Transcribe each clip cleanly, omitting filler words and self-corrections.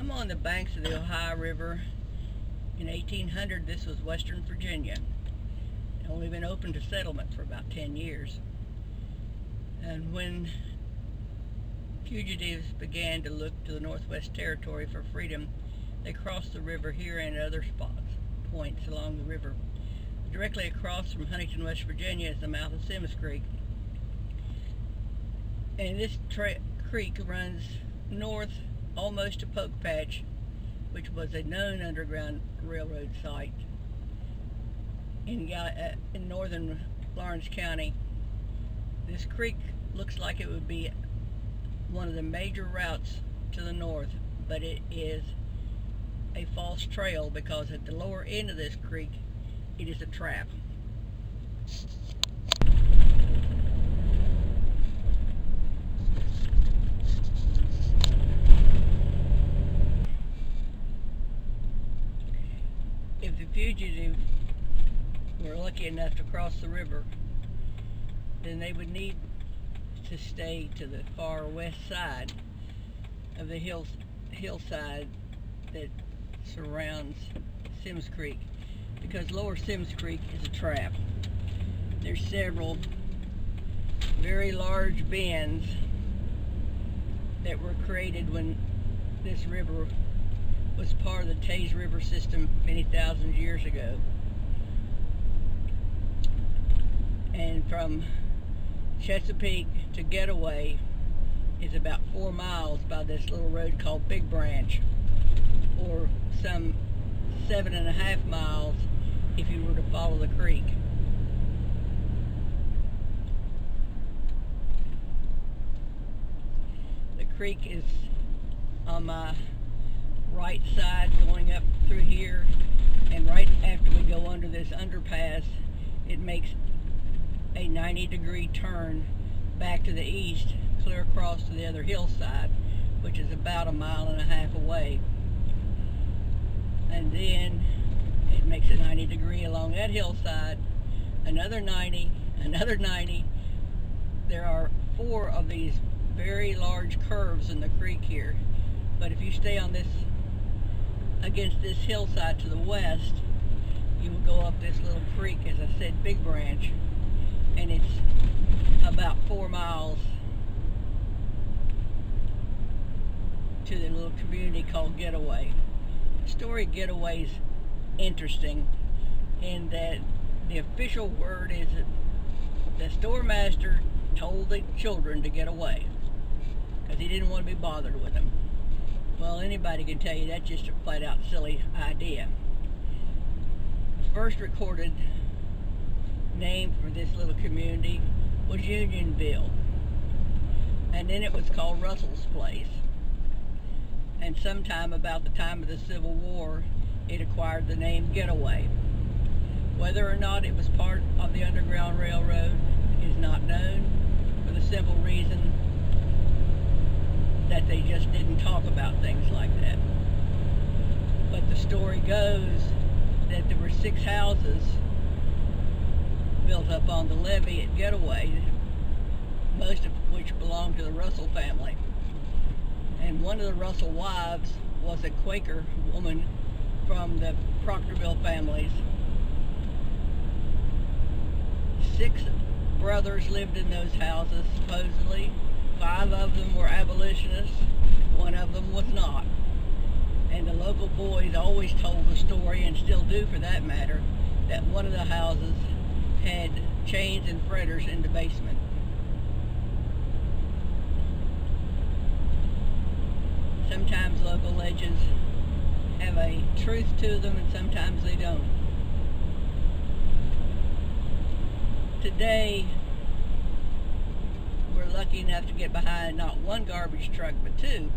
I'm on the banks of the Ohio River. In 1800, this was Western Virginia. It only been open to settlement for about 10 years. And when fugitives began to look to the Northwest Territory for freedom, they crossed the river here and other points along the river. Directly across from Huntington, West Virginia is the mouth of Symmes Creek. And this creek runs north almost to Poke Patch, which was a known Underground Railroad site in northern Lawrence County. This creek looks like it would be one of the major routes to the north, but it is a false trail because at the lower end of this creek it is a trap. If the fugitive were lucky enough to cross the river, then they would need to stay to the far west side of the hillside that surrounds Symmes Creek, because lower Symmes Creek is a trap. There's several very large bends that were created when this river was part of the Taze River system many thousands of years ago. And from Chesapeake to Getaway is about 4 miles by this little road called Big Branch, or some 7.5 miles if you were to follow the creek. The creek is on my right side going up through here, and right after we go under this underpass it makes a 90-degree turn back to the east, clear across to the other hillside, which is about 1.5 miles away. And then it makes a 90-degree along that hillside, another 90, another 90. There are 4 of these very large curves in the creek here, but if you stay on this against this hillside to the west, you will go up this little creek, as I said, Big Branch, and it's about 4 miles to the little community called Getaway. The story of Getaway is interesting in that the official word is that the store master told the children to get away because he didn't want to be bothered with them. Well, anybody can tell you that's just a flat out silly idea. First recorded name for this little community was Unionville, and then it was called Russell's Place, and sometime about the time of the Civil War it acquired the name Getaway. Whether or not it was part of the Underground Railroad is not known, for the simple reason that they just didn't talk about things like that. But the story goes that there were 6 houses built up on the levee at Getaway, most of which belonged to the Russell family. And one of the Russell wives was a Quaker woman from the Proctorville families. 6 brothers lived in those houses, supposedly. 5 of them were abolitionists, 1 of them was not. And the local boys always told the story, and still do for that matter, that one of the houses had chains and fretters in the basement. Sometimes local legends have a truth to them and sometimes they don't. Today, we're lucky enough to get behind not 1 garbage truck, but 2.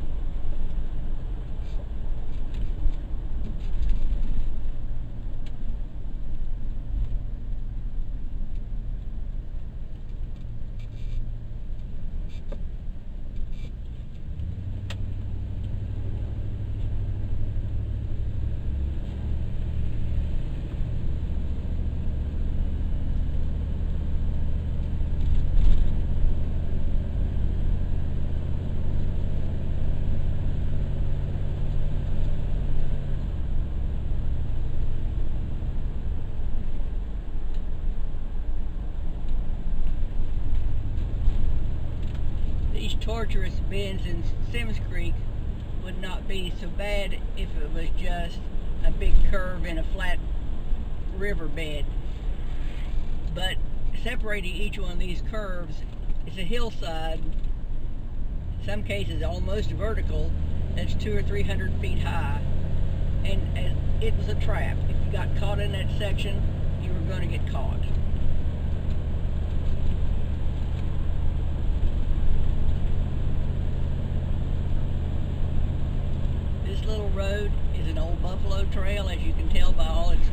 tortuous bends in Symmes Creek would not be so bad if it was just a big curve in a flat riverbed. But separating each one of these curves is a hillside, in some cases almost vertical, that's 200 or 300 feet high. And it was a trap. If you got caught in that section, you were going to get caught. This little road is an old buffalo trail, as you can tell by all its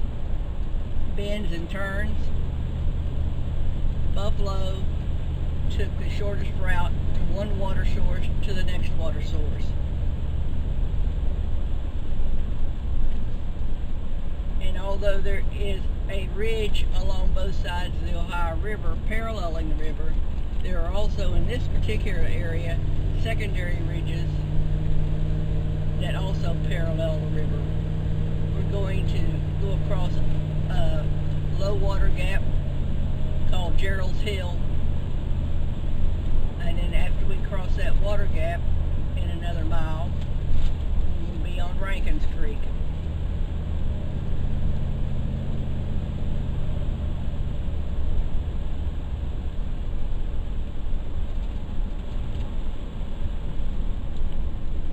bends and turns. Buffalo took the shortest route from one water source to the next water source. And although there is a ridge along both sides of the Ohio River paralleling the river, there are also in this particular area secondary ridges that also parallel the river. We're going to go across a low water gap called Gerald's Hill, and then after we cross that water gap in another mile, we'll be on Rankins Creek.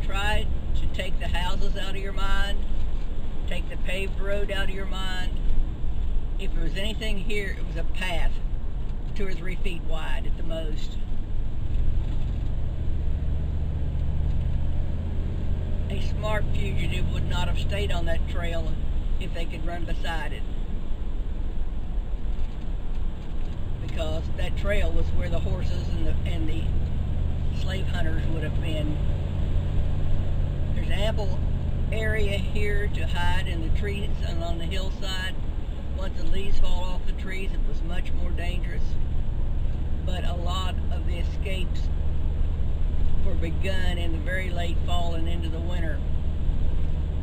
Try to take the houses out of your mind, take the paved road out of your mind. If there was anything here, it was a path 2 or 3 feet wide at the most. A smart fugitive would not have stayed on that trail if they could run beside it, because that trail was where the horses and the slave hunters would have been. There's ample area here to hide in the trees and on the hillside. Once the leaves fall off the trees, it was much more dangerous. But a lot of the escapes were begun in the very late fall and into the winter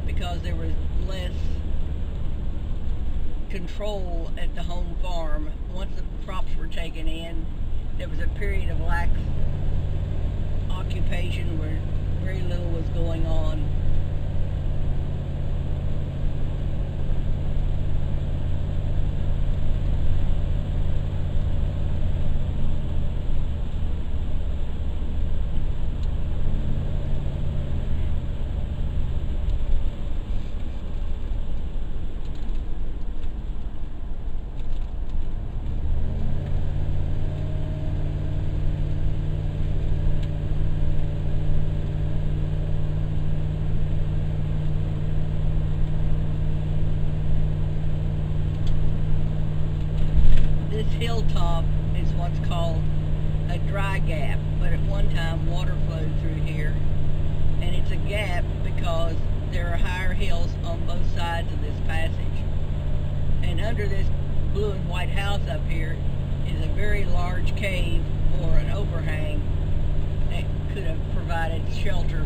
because there was less control at the home farm. Once the crops were taken in, there was a period of lax occupation where very little was going on. This hilltop is what's called a dry gap, but at one time water flowed through here. And it's a gap because there are higher hills on both sides of this passage. And under this blue and white house up here is a very large cave or an overhang that could have provided shelter.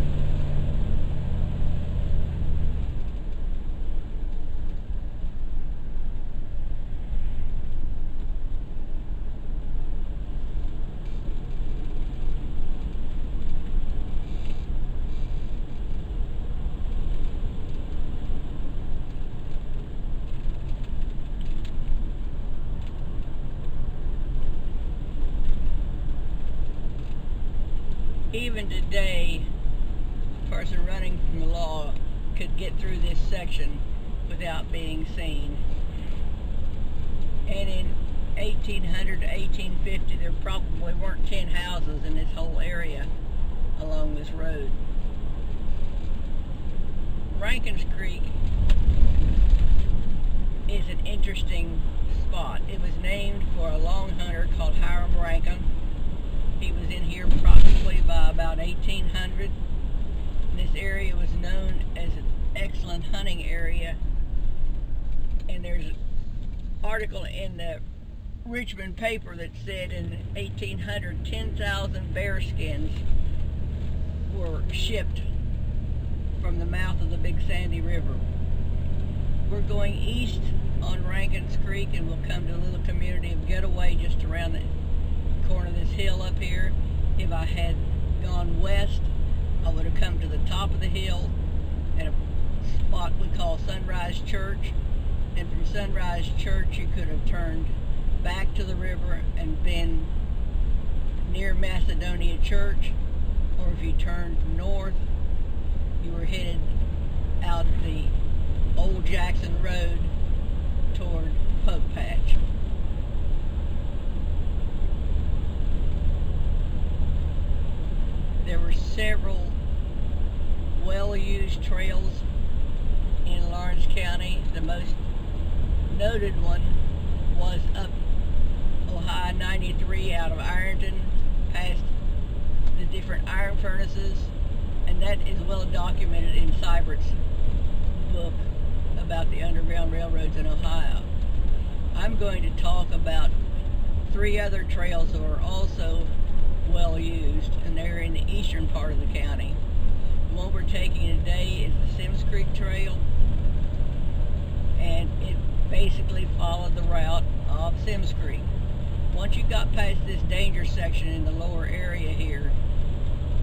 Even today, a person running from the law could get through this section without being seen. And in 1800 to 1850, there probably weren't 10 houses in this whole area along this road. Rankins Creek is an interesting spot. It was named for a long hunter called Hiram Rankin. He was in here probably by about 1800. This area was known as an excellent hunting area. And there's an article in the Richmond paper that said in 1800, 10,000 bear skins were shipped from the mouth of the Big Sandy River. We're going east on Rankins Creek, and we'll come to a little community of Getaway just around the corner of this hill up here. If I had gone west, I would have come to the top of the hill at a spot we call Sunrise Church. And from Sunrise Church, you could have turned back to the river and been near Macedonia Church. Or if you turned north, you were headed out the Old Jackson Road toward Poke Patch. There were several well-used trails in Lawrence County. The most noted one was up Ohio 93 out of Ironton past the different iron furnaces, and that is well documented in Seibert's book about the Underground Railroads in Ohio. I'm going to talk about 3 other trails that are also well used, and they're in the eastern part of the county. The one we're taking today is the Symmes Creek Trail, and it basically followed the route of Symmes Creek. Once you got past this danger section in the lower area here,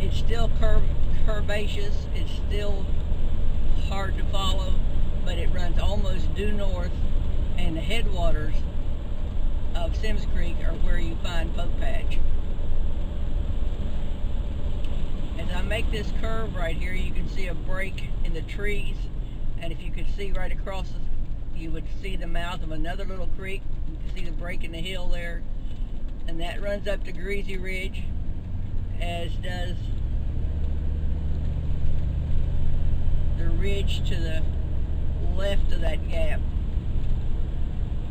it's still curvaceous, it's still hard to follow, but it runs almost due north, and the headwaters of Symmes Creek are where you find Poke Patch. As I make this curve right here, you can see a break in the trees, and if you could see right across, you would see the mouth of another little creek. You can see the break in the hill there, and that runs up to Greasy Ridge, as does the ridge to the left of that gap.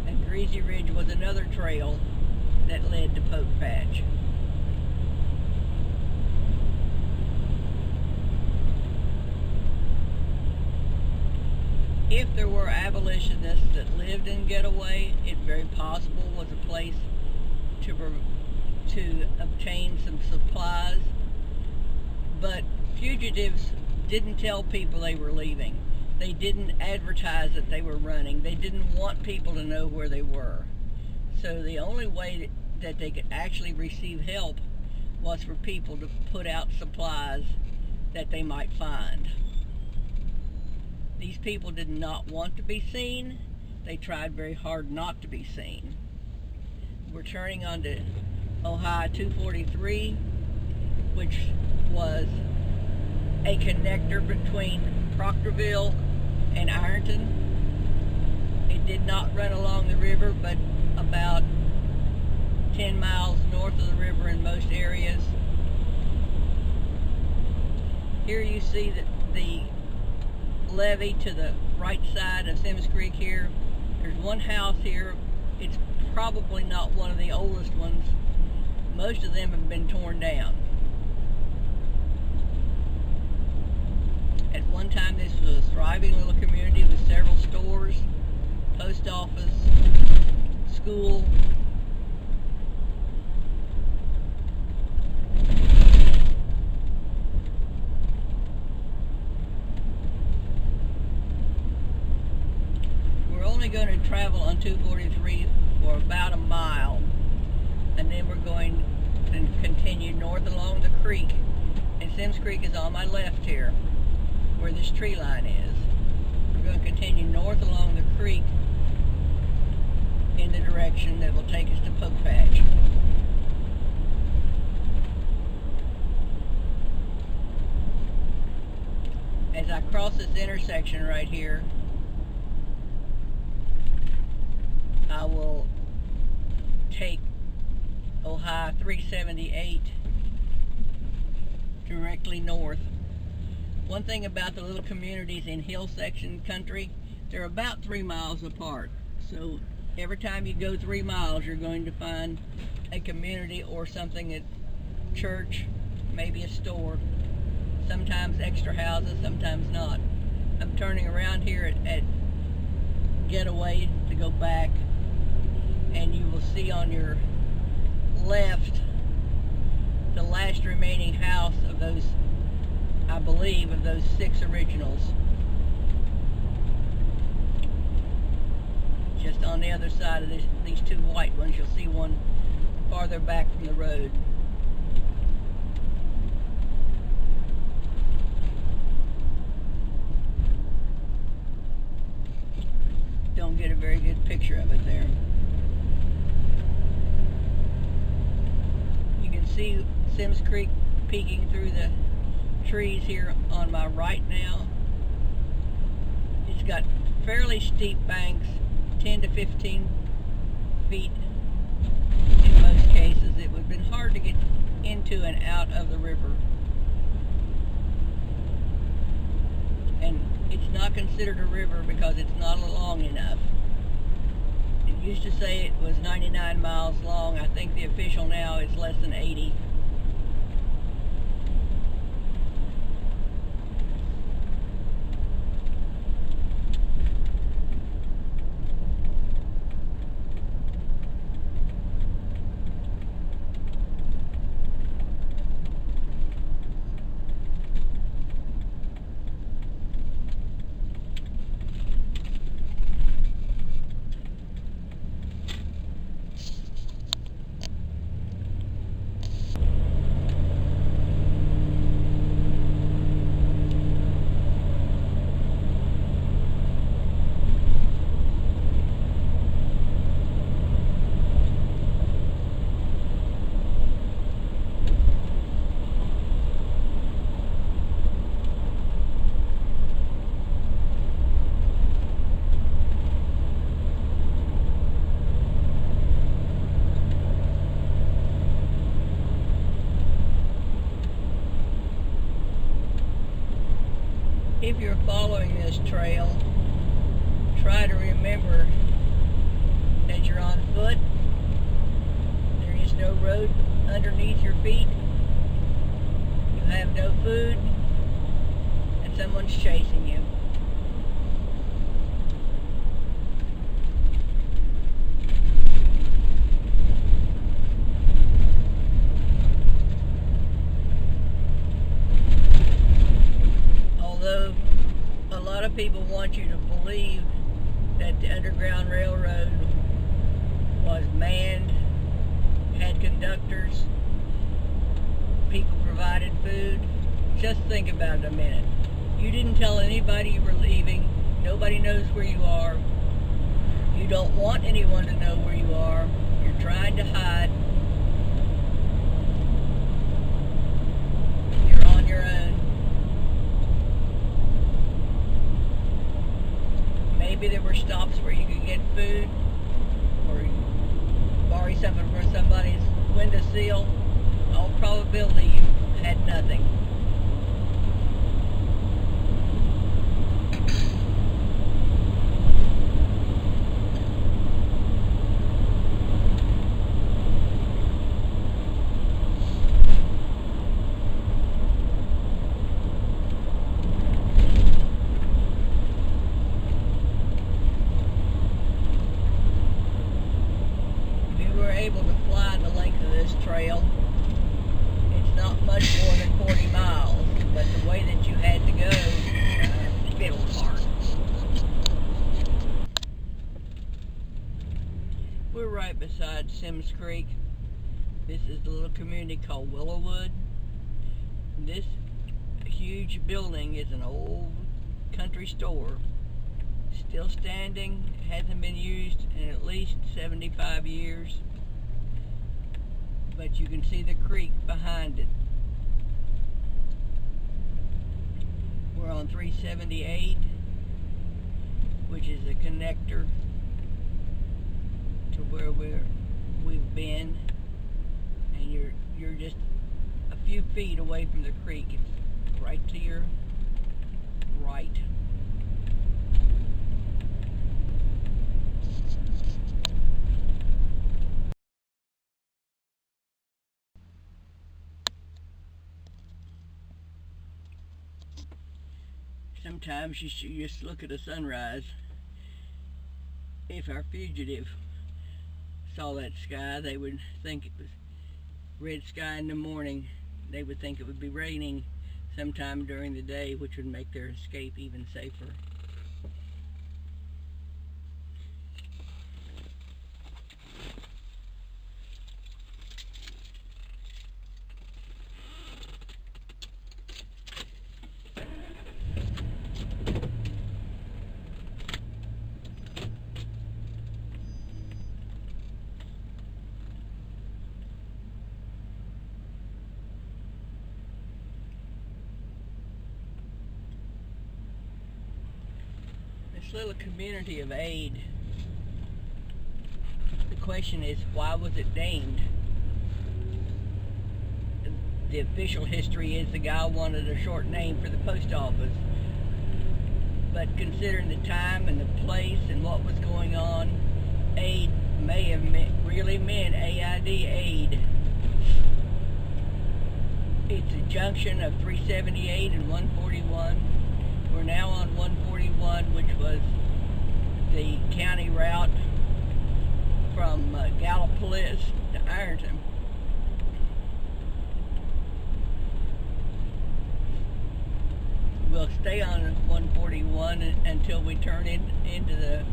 And Greasy Ridge was another trail that led to Poke Patch. If there were abolitionists that lived in Getaway, it very possible was a place to obtain some supplies, but fugitives didn't tell people they were leaving. They didn't advertise that they were running. They didn't want people to know where they were. So the only way that they could actually receive help was for people to put out supplies that they might find. These people did not want to be seen. They tried very hard not to be seen. We're turning onto Ohio 243, which was a connector between Proctorville and Ironton. It did not run along the river, but about 10 miles north of the river in most areas. Here you see the levee to the right side of Symmes Creek here. There's one house here. It's probably not one of the oldest ones. Most of them have been torn down. At one time this was a thriving little community with several stores, post office, school. We're only going to travel on 243 for about a mile, and then we're going to continue north along the creek. And Symmes Creek is on my left here, where this tree line is. We're going to continue north along the creek in the direction that will take us to Poke Patch. As I cross this intersection right here, I will take Ohio 378 directly north. One thing about the little communities in hill section country, they're about 3 miles apart. So every time you go 3 miles, you're going to find a community or something at church, maybe a store, sometimes extra houses, sometimes not. I'm turning around here at Getaway to go back, and you will see on your left the last remaining house of those, I believe, of those 6 originals. Just on the other side of these 2 white ones, you'll see one farther back from the road. don't get a very good picture of it there. You can see Symmes Creek peeking through the trees here on my right now. It's got fairly steep banks, 10 to 15 feet in most cases. It would have been hard to get into and out of the river. And it's not considered a river because it's not long enough. It used to say it was 99 miles long. I think the official now is less than 80. If you're following this trail, try to remember that you're on foot. There is no road underneath your feet. You have no food, and someone's chasing you. People want you to believe that the Underground Railroad was manned, had conductors, people provided food. Just think about it a minute. You didn't tell anybody you were leaving. Nobody knows where you are. You don't want anyone to know where you are. You're trying to hide. You're on your own. Maybe there were stops where you could get food or borrow something from somebody's windowsill. All probability you had nothing. Able to fly the length of this trail, it's not much more than 40 miles, but the way that you had to go, it was hard. We're right beside Symmes Creek. This is a little community called Willowwood. This huge building is an old country store, still standing, hasn't been used in at least 75 years. But you can see the creek behind it. We're on 378, which is a connector to where we've been, and you're just a few feet away from the creek. It's right to your right. Sometimes you should just look at a sunrise. If our fugitive saw that sky, they would think it was red sky in the morning. They would think it would be raining sometime during the day, which would make their escape even safer. This little community of Aid, the question is, why was it named? The official history is the guy wanted a short name for the post office. But considering the time and the place and what was going on, Aid may have really meant A-I-D, Aid. It's a junction of 378 and 141. We're now on 141, which was the county route from Gallipolis to Ironton. We'll stay on 141 until we turn into the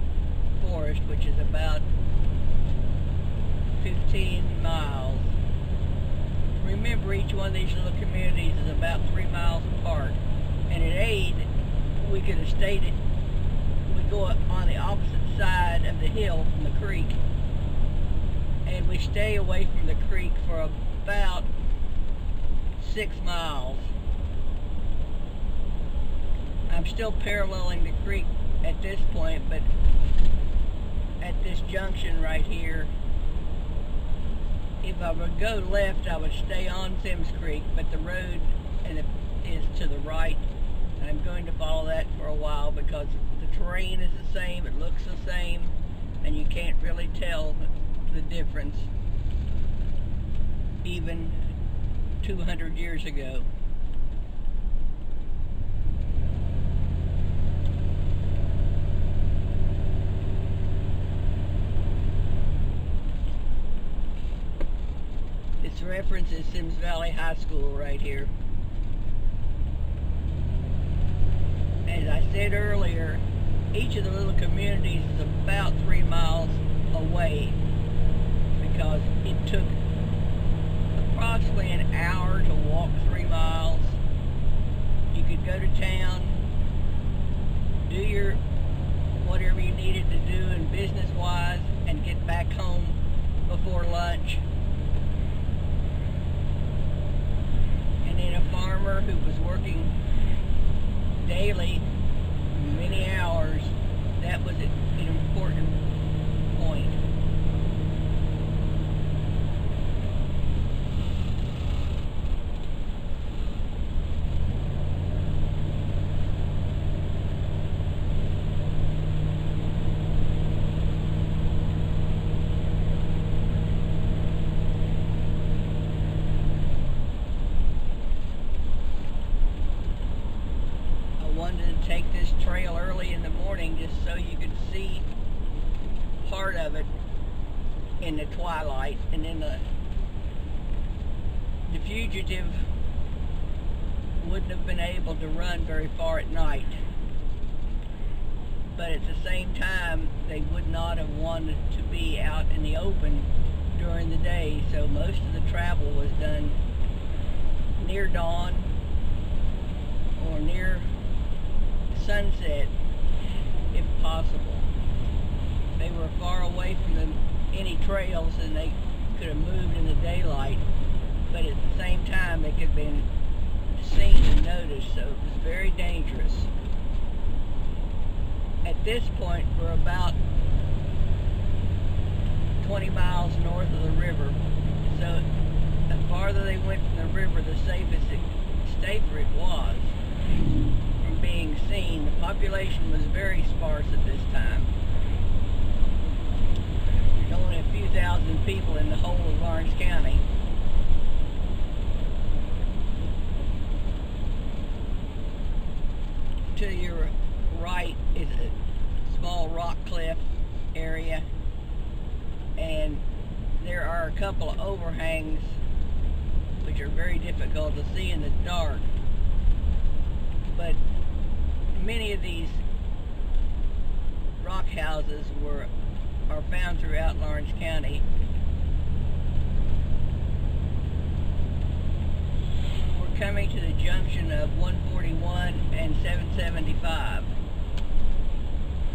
forest, which is about 15 miles. Remember, each one of these little communities is about 3 miles apart. And at Aid, we could have stayed we go on the opposite side of the hill from the creek. And we stay away from the creek for about 6 miles. I'm still paralleling the creek at this point, but at this junction right here, if I would go left, I would stay on Symmes Creek, but the road is to the right, and I'm going to follow that for a while because the terrain is the same, it looks the same, and you can't really tell the difference even 200 years ago. This reference is Symmes Valley High School right here. As I said earlier, each of the little communities is about 3 miles away because it took approximately an hour to walk 3 miles. You could go to town, do your whatever you needed to do in business-wise, and get back home before lunch. And then a farmer who was working daily, many hours, that was an important point. Take this trail early in the morning just so you could see part of it in the twilight, and then the fugitive wouldn't have been able to run very far at night, but at the same time they would not have wanted to be out in the open during the day, so most of the travel was done near dawn or near sunset, if possible. They were far away from any trails and they could have moved in the daylight, but at the same time they could have been seen and noticed, so it was very dangerous. At this point, we're about 20 miles north of the river, so the farther they went from the river, the safer it was from being seen. The population was very sparse at this time. There's only a few thousand people in the whole of Lawrence County. To your right is a small rock cliff area, and there are a couple of overhangs which are very difficult to see in the dark, but many of these rock houses are found throughout Lawrence County. We're coming to the junction of 141 and 775.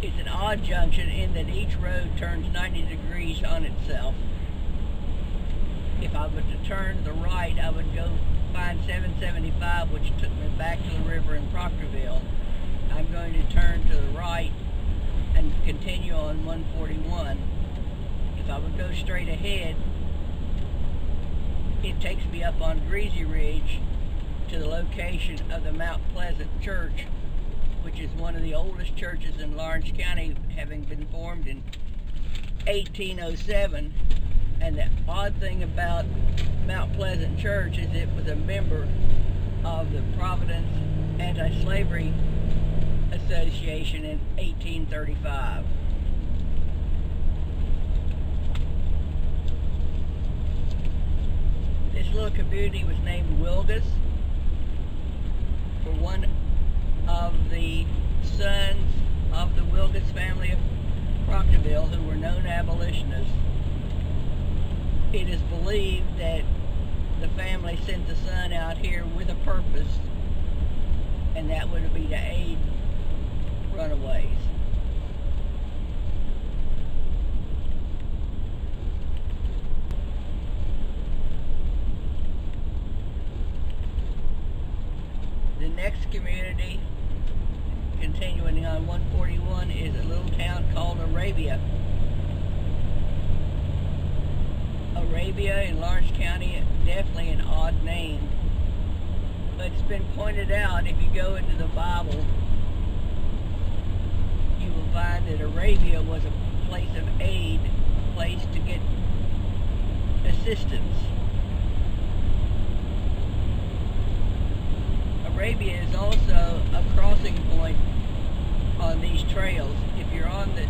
It's an odd junction in that each road turns 90 degrees on itself. If I were to turn to the right, I would go find 775, which took me back to the river in Proctorville. I'm going to turn to the right and continue on 141. If I would go straight ahead, it takes me up on Greasy Ridge to the location of the Mount Pleasant Church, which is one of the oldest churches in Lawrence County, having been formed in 1807. And the odd thing about Mount Pleasant Church is it was a member of the Providence Anti-Slavery Association in 1835. This little community was named Wilgus for one of the sons of the Wilgus family of Proctorville, who were known abolitionists. It is believed that the family sent the son out here with a purpose, and that would be to aid runaways. The next community, continuing on 141, is a little town called Arabia. Arabia in Lawrence County, definitely an odd name, but it's been pointed out, if you go into the Bible, you will find that Arabia was a place of aid, a place to get assistance. Arabia is also a crossing point on these trails. If you're on the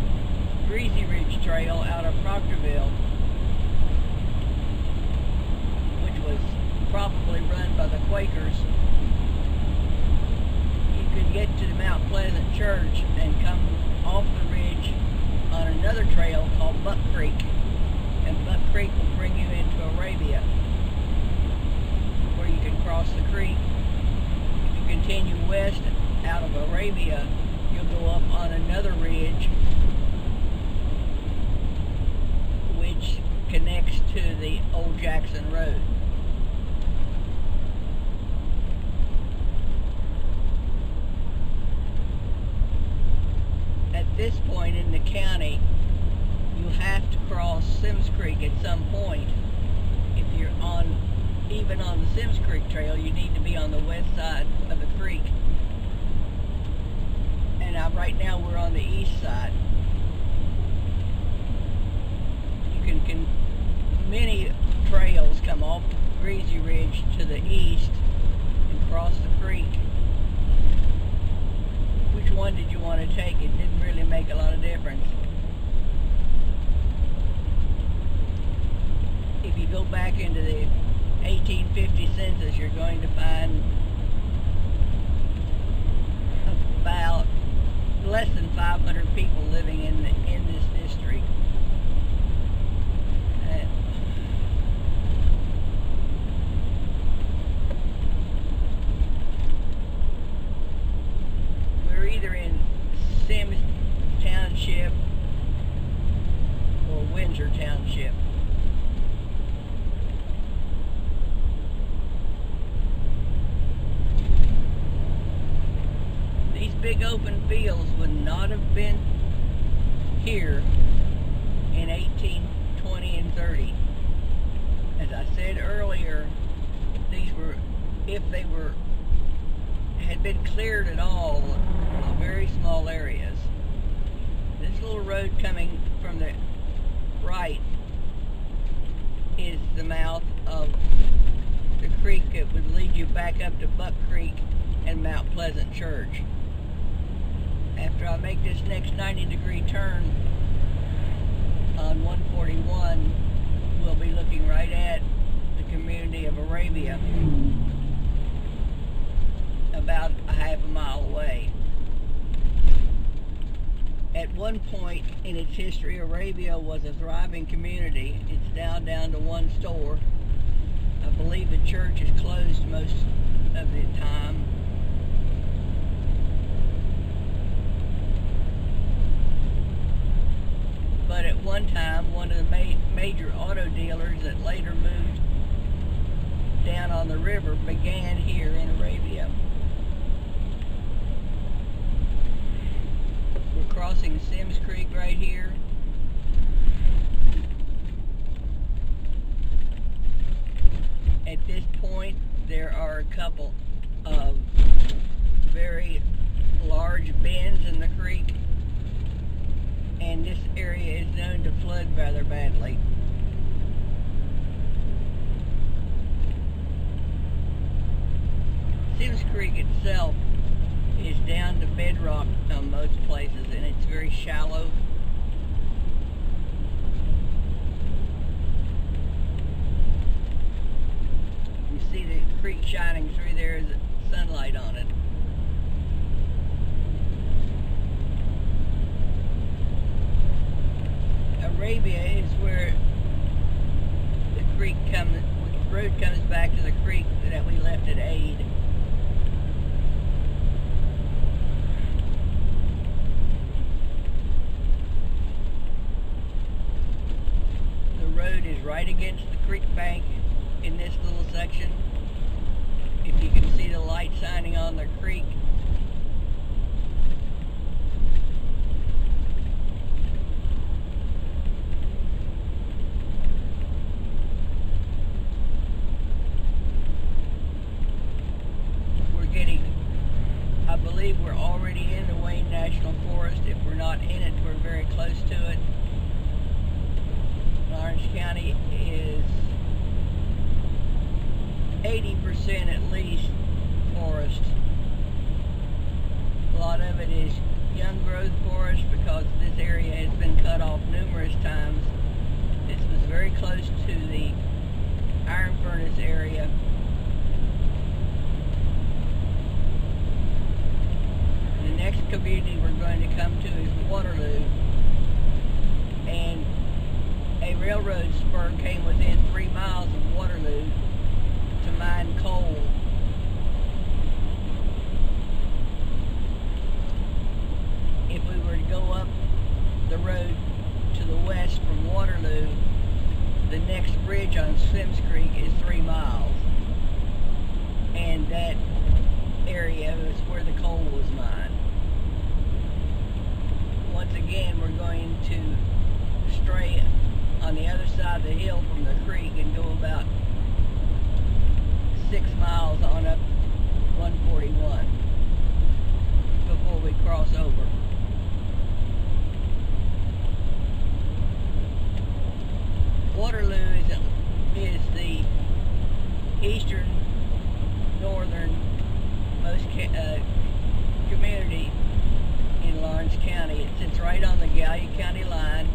Greasy Ridge Trail out of Proctorville, which was probably run by the Quakers, you could get to the Mount Pleasant Church and come off the ridge on another trail called Buck Creek, and Buck Creek will bring you into Arabia, where you can cross the creek. If you continue west out of Arabia, you'll go up on another ridge which connects to the Old Jackson Road. At this point in the county, you have to cross Symmes Creek at some point. If you're even on the Symmes Creek Trail, you need to be on the west side of the creek. And right now we're on the east side. Many trails come off Greasy Ridge to the east and cross the creek. Which one did you want to take? It didn't really make a lot of difference. If you go back into the 1850 census, you're going to find about less than 500 people living in this district. We're either in Symmes Township or Windsor Township. These big open fields would not have been here in 1820 and 30. As I said earlier, these were, if they had been cleared at all, very small areas. This little road coming from the right is the mouth of the creek that would lead you back up to Buck Creek and Mount Pleasant Church. After I make this next 90-degree turn on 141, we'll be looking right at the community of Arabia, about a half a mile away. At one point in its history, Arabia was a thriving community. It's now down to one store. I believe the church is closed most of the time. But at one time, one of the major auto dealers that later moved down on the river began here in Arabia. We're crossing Symmes Creek right here. At this point, there are a couple of very large bends in the creek, and this area is known to flood rather badly. Symmes Creek itself is down to bedrock on most places, and it's very shallow. You see the creek shining through there as sunlight on it. Arabia is where the road comes back to the creek that we left at Aid. The road is right against the creek bank in this little section. If you can see the light shining on the creek. I believe we're already in the Wayne National Forest. If we're not in it, we're very close to it. Orange County is 80% at least forest. A lot of it is young growth forest because this area has been cut off numerous times. This was very close to the iron furnace area. The next community we're going to come to is Waterloo, and a railroad spur came within 3 miles of Waterloo to mine coal. If we were to go up the road to the west from Waterloo, the next bridge on Symmes Creek is 3 miles, and that area is where the coal was mined. Once again, we're going to stray on the other side of the hill from the creek and go about 6 miles on up 141 before we cross over. Waterloo is the eastern northernmost community in Lawrence County. It sits right on the Gallia County line.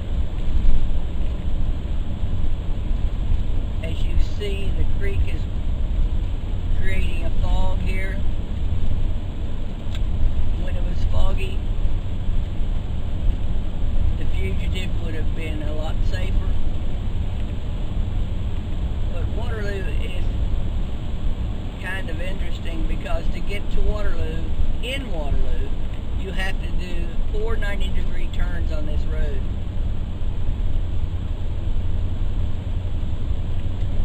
As you see, the creek is creating a fog here. When it was foggy, the fugitive would have been a lot safer. But Waterloo is kind of interesting because to get to Waterloo, in Waterloo, you have to do 4 90-degree turns on this road.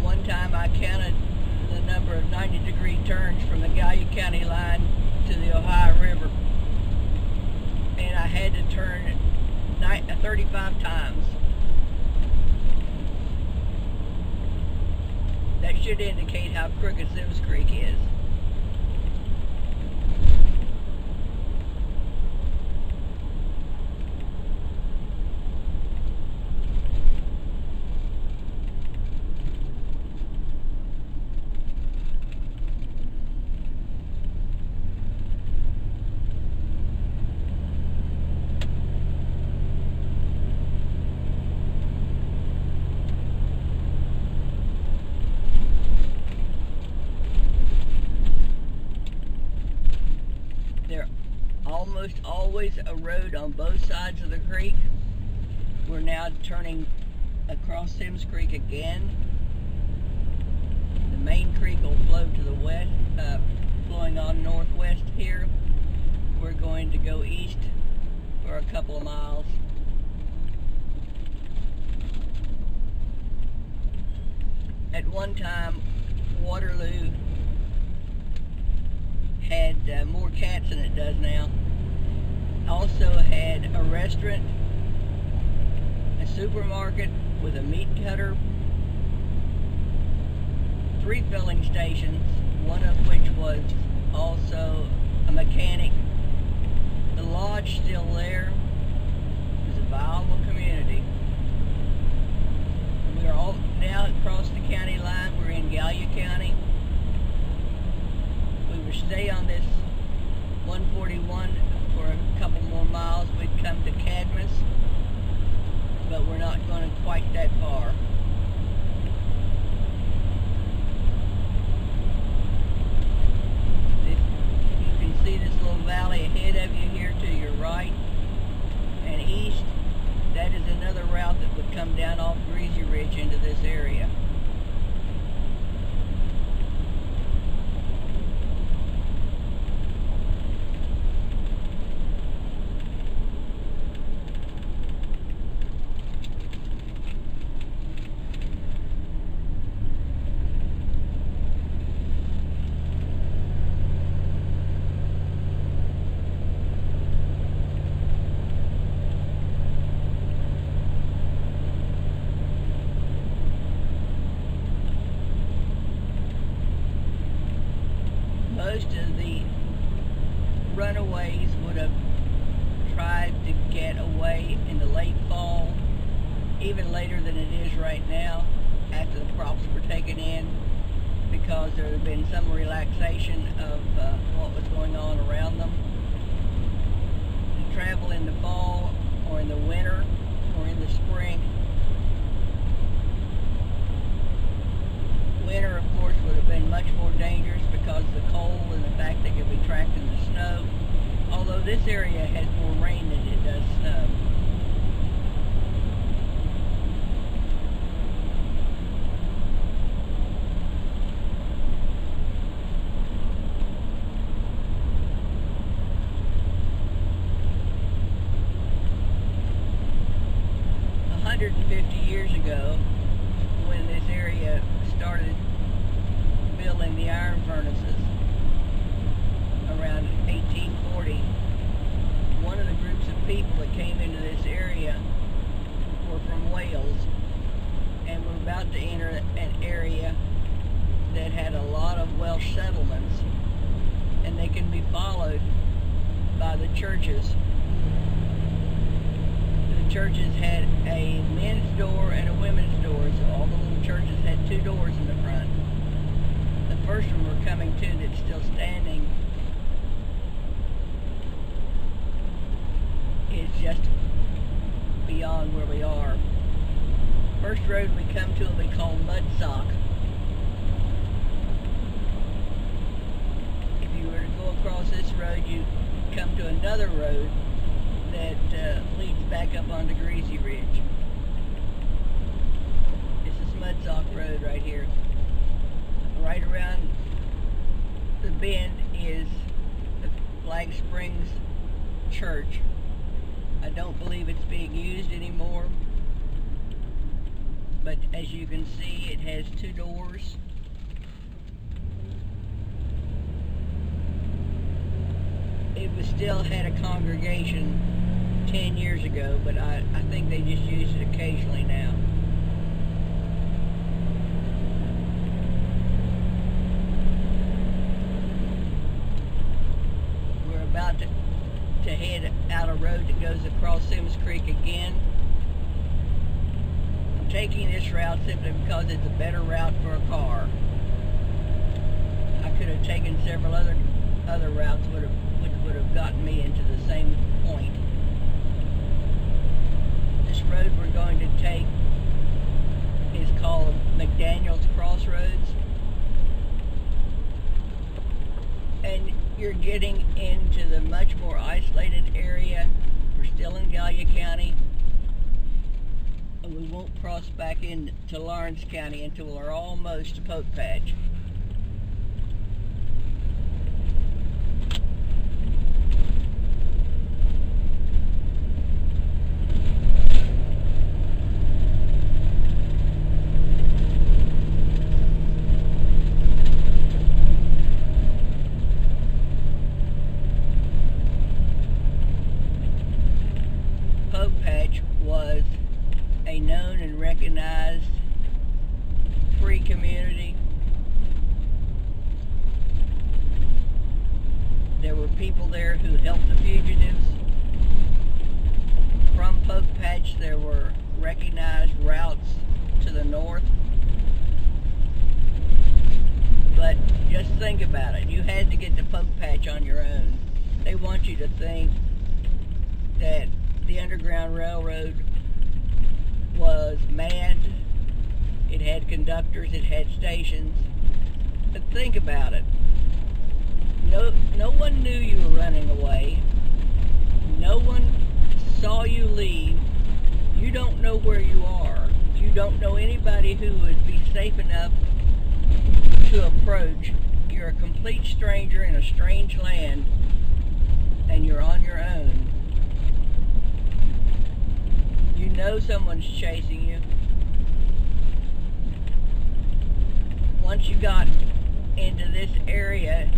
One time I counted the number of 90-degree turns from the Gallia County line to the Ohio River, and I had to turn 35 times. That should indicate how crooked Symmes Creek is. Almost always a road on both sides of the creek. We're now turning across Symmes Creek again. The main creek will flow to the west, flowing on northwest here. We're going to go east for a couple of miles. At one time, Waterloo had more cats than it does now. Also had had a restaurant, a supermarket with a meat cutter, 3 filling stations, one of which was also a mechanic. The lodge still there. It was a viable community. We are all now across the county line. We're in Gallia County. We would stay on this 141 for a couple more miles. We'd come to Cadmus, but we're not going quite that far. You can see this little valley ahead of you here to your right and east. That is another route that would come down off Greasy Ridge into this area. Most of the runaways would have tried to get away in the late fall, even later than it is right now, after the crops were taken in, because there had been some relaxation of what was going on around them. To travel in the fall or in the winter or in the spring. Winter, of course, would have been much more dangerous because of the cold and the fact they could be trapped in the snow. Although this area has more rain than it does snow. Years ago, when this area started building the iron furnaces around 1840, one of the groups of people that came into this area were from Wales, and were about to enter an area that had a lot of Welsh settlements, and they can be followed by the churches. The churches had a men's door and a women's door, so all the little churches had 2 doors in the front. The first one we're coming to that's still standing is just beyond where we are. First road we come to will be called Mudsock. If you were to go across this road, you come to another road that leads back up onto Greasy Ridge. This is Mudsock Road right here. Right around the bend is the Flag Springs Church. I don't believe it's being used anymore, but as you can see, it has 2 doors. It was still had a congregation 10 years ago, but I think they just use it occasionally now. We're about to head out a road that goes across Symmes Creek again. I'm taking this route simply because it's a better route for a car. I could have taken several other routes which would have gotten me into the same point. This road we're going to take is called McDaniel's Crossroads, and you're getting into the much more isolated area. We're still in Gallia County, and we won't cross back into Lawrence County until we're almost to Poke Patch. a known and recognized free community. There were people there who helped the fugitives. From Poke Patch there were recognized routes to the north. But just think about it. You had to get to Poke Patch on your own. They want you to think that the Underground Railroad was manned. It had conductors, it had stations. But think about it. No one knew you were running away. No one saw you leave. You don't know where you are. You don't know anybody who would be safe enough to approach. You're a complete stranger in a strange land, and you're on your own. You know someone's chasing you. Once you got into this area,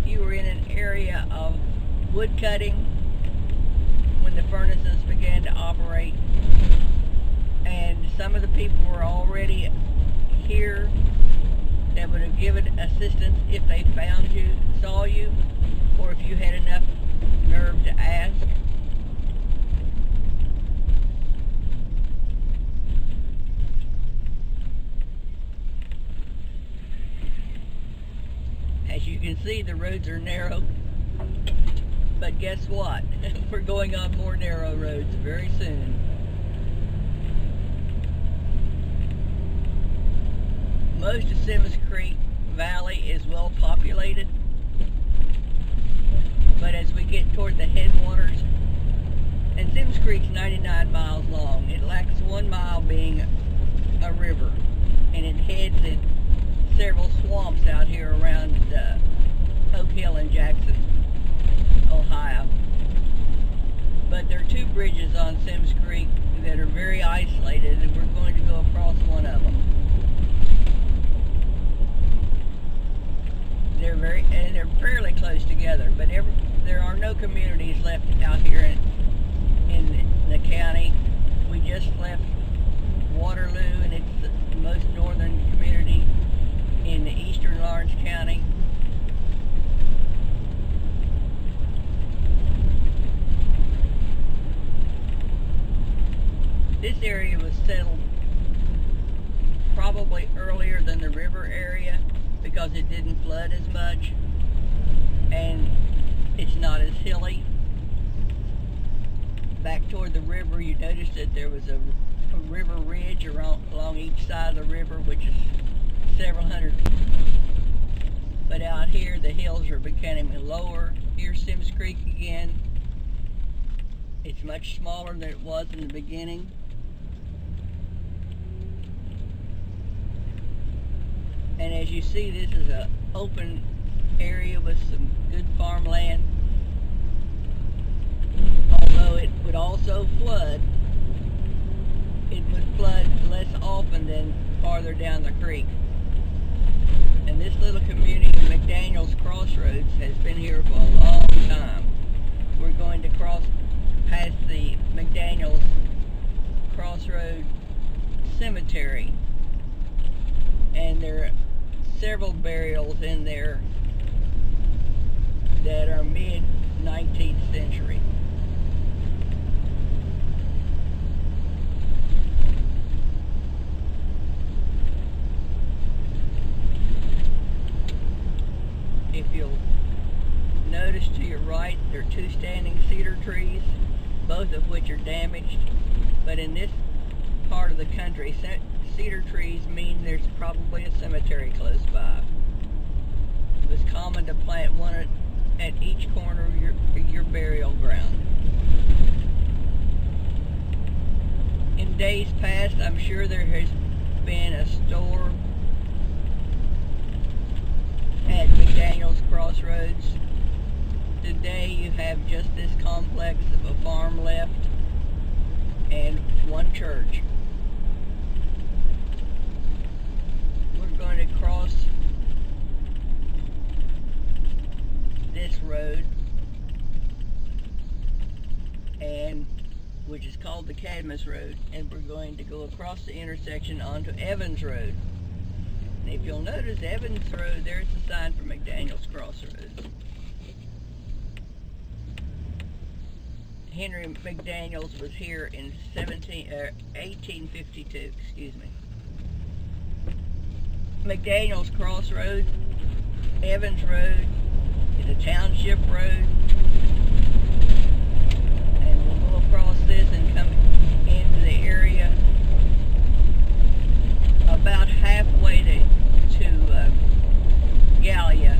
you were in an area of wood cutting when the furnaces began to operate, and some of the people were already here that would have given assistance if they found you, saw you, or if you had enough nerve to ask. As you can see, the roads are narrow, but guess what? We're going on more narrow roads very soon. Most of Symmes Creek Valley is well populated, but as we get toward the headwaters, and Symmes Creek's 99 miles long, it lacks 1 mile being a river, and it heads in several swamps out here around Oak Hill and Jackson, Ohio. But there are 2 bridges on Symmes Creek that are very isolated, and we're going to go across one of them. They're fairly close together, but there are no communities left out here in the county. We just left Waterloo, and it's the most northern community in eastern Lawrence County. This area was settled probably earlier than the river area because it didn't flood as much, and it's not as hilly. Back toward the river, you noticed that there was a river ridge along each side of the river, which is several hundred. But out here, the hills are becoming lower. Here's Symmes Creek again. It's much smaller than it was in the beginning. And as you see, this is an open area with some good farmland. Although it would also flood, it would flood less often than farther down the creek. And this little community of McDaniels Crossroads has been here for a long time. We're going to cross past the McDaniels Crossroad Cemetery, and there are several burials in there that are mid-19th century. If you'll notice to your right, there are 2 standing cedar trees, both of which are damaged. But in this part of the country, cedar trees mean there's probably a cemetery close by. It was common to plant one at each corner of your burial ground. In days past, I'm sure there has been a store at McDaniels Crossroads. Today you have just this complex of a farm left and one church. We're going to cross this road, and which is called the Cadmus Road, and we're going to go across the intersection onto Evans Road. And if you'll notice, Evans Road, there's a sign for McDaniels Crossroads. Henry McDaniels was here in 1852, excuse me. McDaniels Crossroad, Evans Road, is a township road, and we'll go across this and come into the area about halfway to Gallia,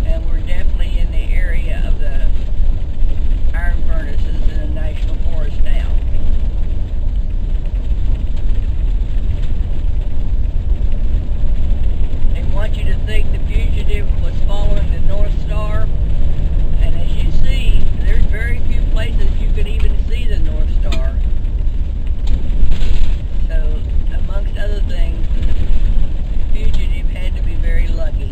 and we're definitely in the area of the iron furnaces in the National Forest now. They want you to think the fugitive was following the North Star, and as you see, there's very few places you could even see the North Star. So, amongst other things, the fugitive had to be very lucky.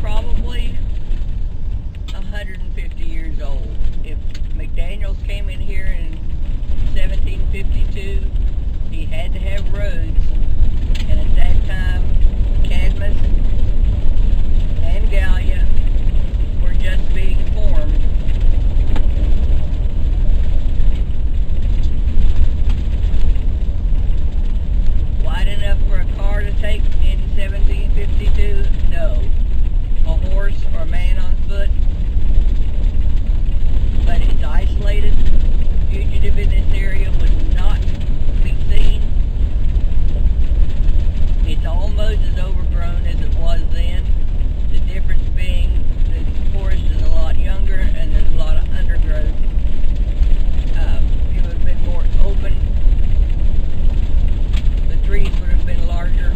Probably 150 years old. If McDaniels came in here in 1752, he had to have roads, and at that time, Cadmus and Gallia were just being formed. Wide enough for a car to take in 1752? No. A horse or a man on foot, but it's isolated. Fugitive in this area would not be seen. It's almost as overgrown as it was then. The difference being the forest is a lot younger and there's a lot of undergrowth. It would have been more open. The trees would have been larger.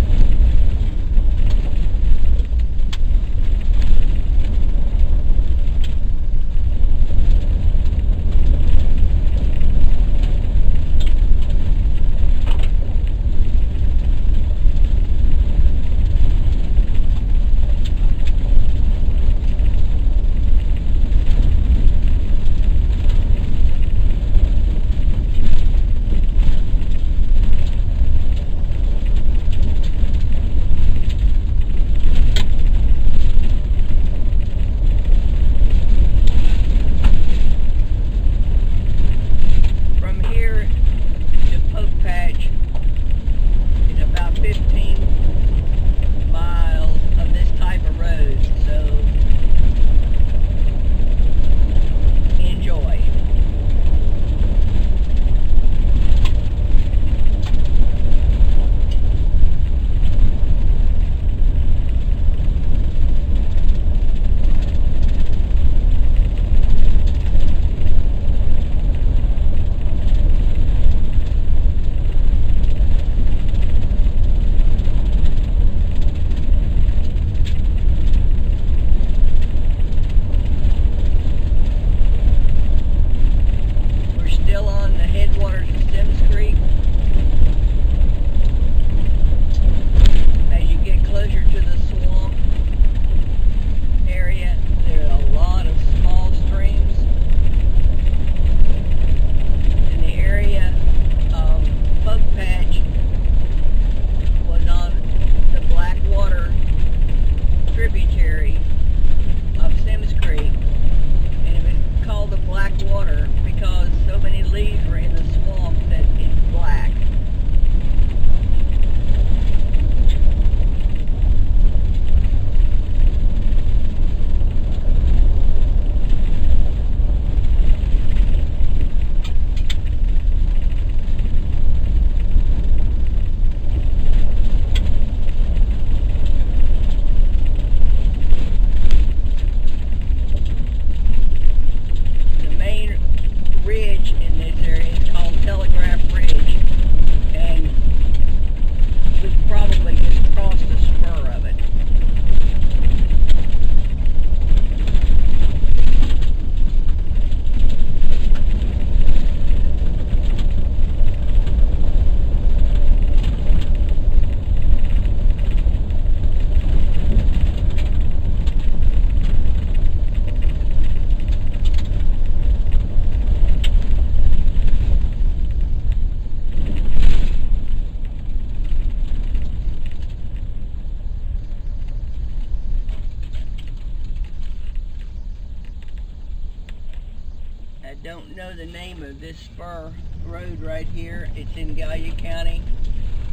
don't know the name of this spur road right here. It's in Gallia County.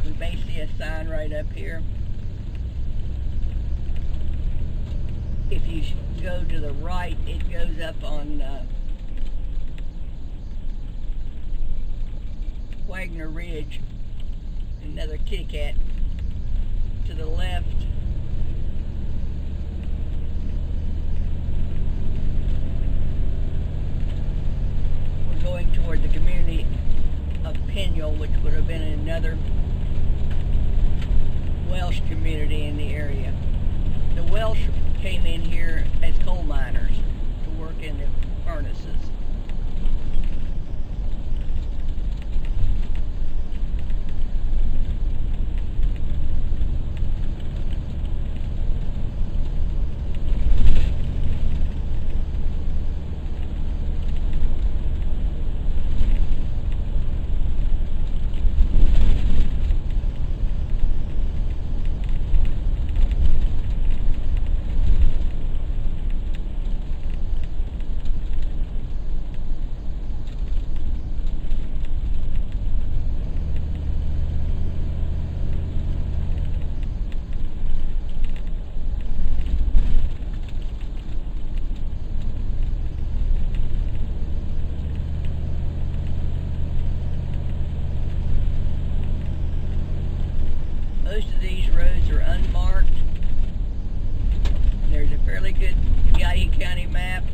We may see a sign right up here. If you go to the right, it goes up on Wagner Ridge, another kitty cat. To the left, we're going toward the community of Pinnell, which would have been another Welsh community in the area. The Welsh came in here as coal miners to work in the furnaces. Most of these roads are unmarked. There's a fairly good Gallia County map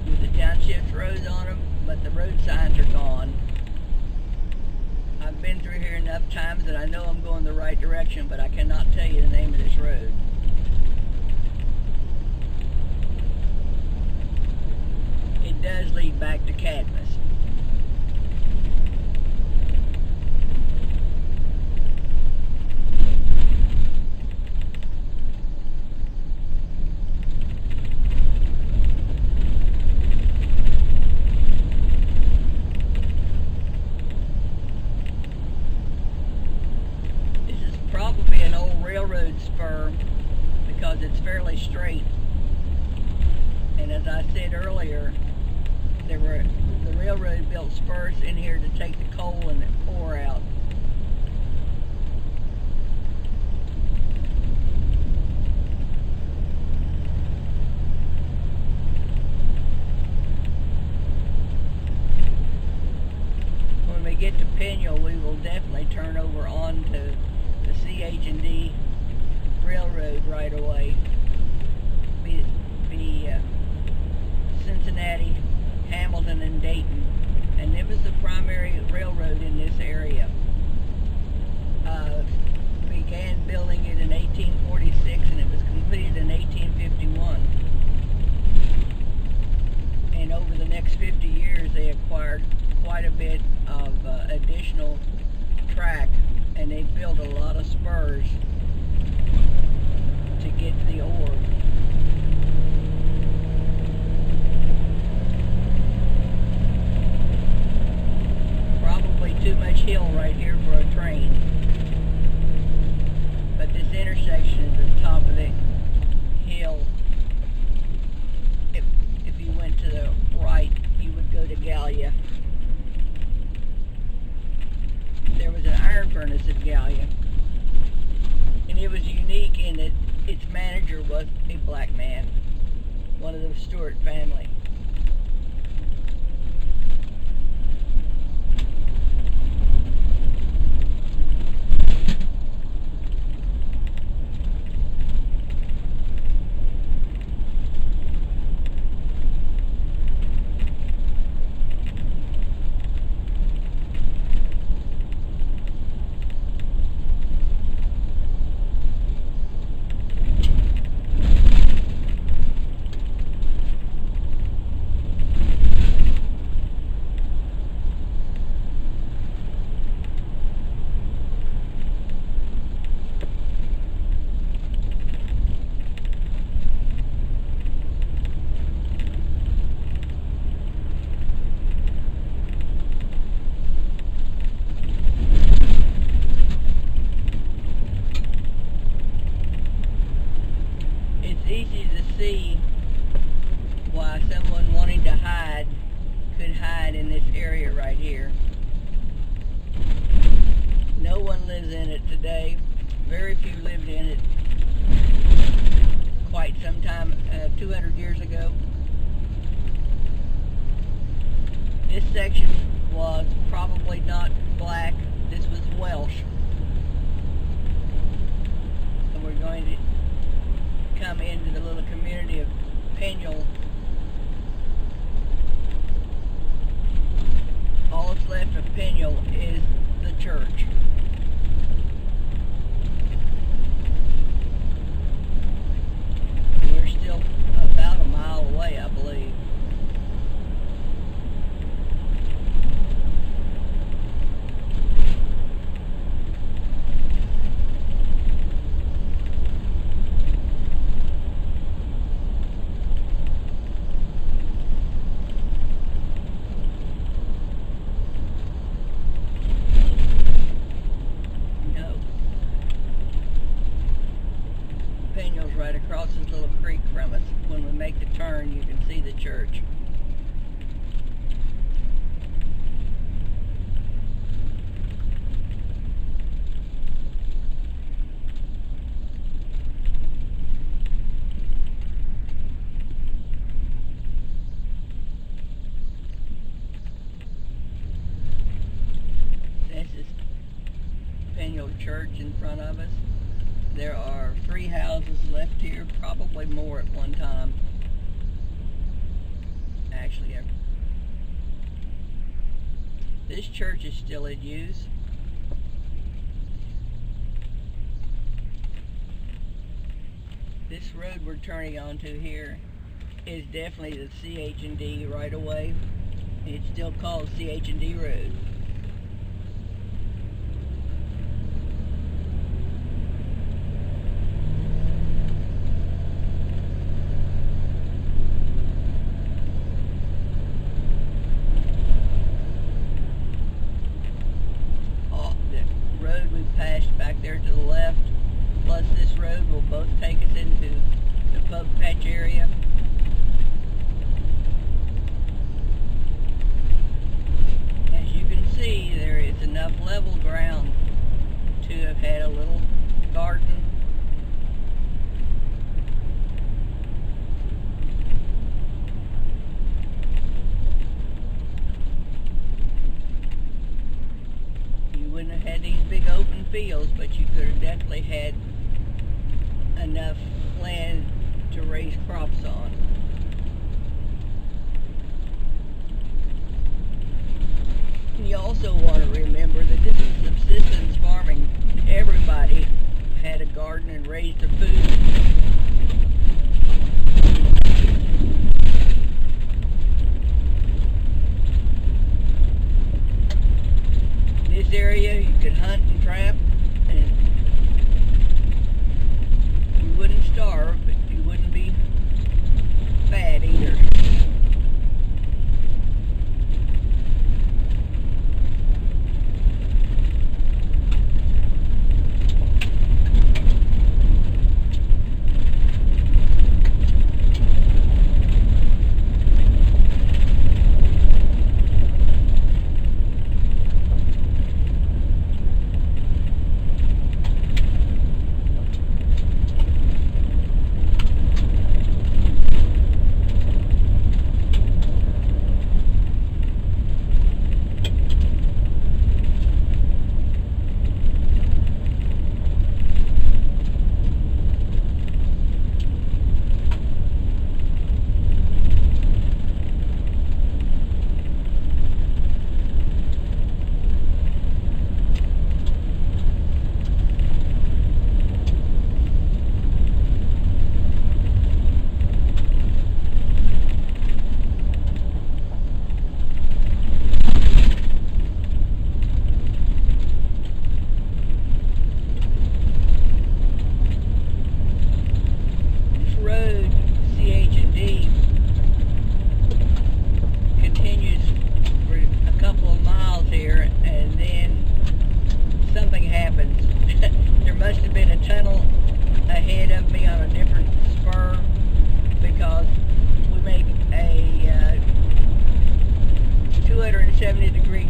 with the township's roads on them, but the road signs are gone. I've been through here enough times that I know I'm going the right direction, but I cannot tell you the name of this road. It does lead back to Cadmus. Probably an old railroad spur because it's fairly straight, and as I said earlier, the railroad built spurs in here to take the coal and the ore out. When we get to Pinnell, we will definitely turn over onto the CH&D Railroad right away. Be Cincinnati, Hamilton, and Dayton, and it was the primary railroad in this area. Began building it in 1846, and it was completed in 1851. And over the next 50 years, they acquired quite a bit of additional track, and they built a lot of spurs to get to the ore. Probably too much hill right here for a train, but this intersection is at the top of the hill. If you went to the right, you would go to Gallia. There was an iron furnace at Gallia, and it was unique in that its manager was a black man, one of the Stewart family. today. Very few lived in it quite some time, 200 years ago. This section was probably not black. This was Welsh. And we're going to come into the little community of Peniel. All that's left of Peniel is the church. We're still about a mile away, I believe. Right across this little creek from us. When we make the turn, you can see the church. This is Peniel Church in front of us. There are 3 houses left here, probably more at one time. Actually, this church is still in use. This road we're turning onto here is definitely the CH&D right away. It's still called CH&D Road. Passed back there to the left, plus this road will both take us into the pub patch area. As you can see, there is enough level ground to have had a little garden. Wouldn't have had these big open fields, but you could have definitely had enough land to raise crops on. And you also want to remember that this is subsistence farming. Everybody had a garden and raised their food. This area you could hunt and trap, and you wouldn't starve, but you wouldn't be fat either.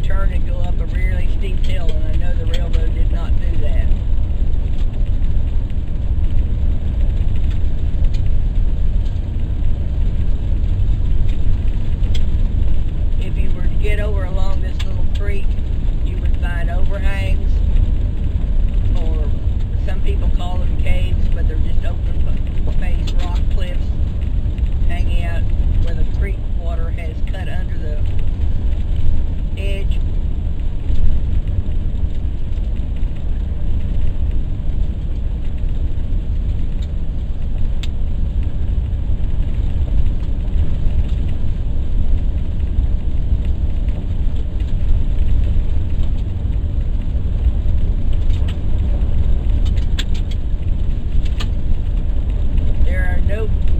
turn and go up a really steep hill, and I know the railroad did not do that. overhangs, or some people call them caves, but they're just open face rock cliffs hanging out where the creek water has cut under the edge.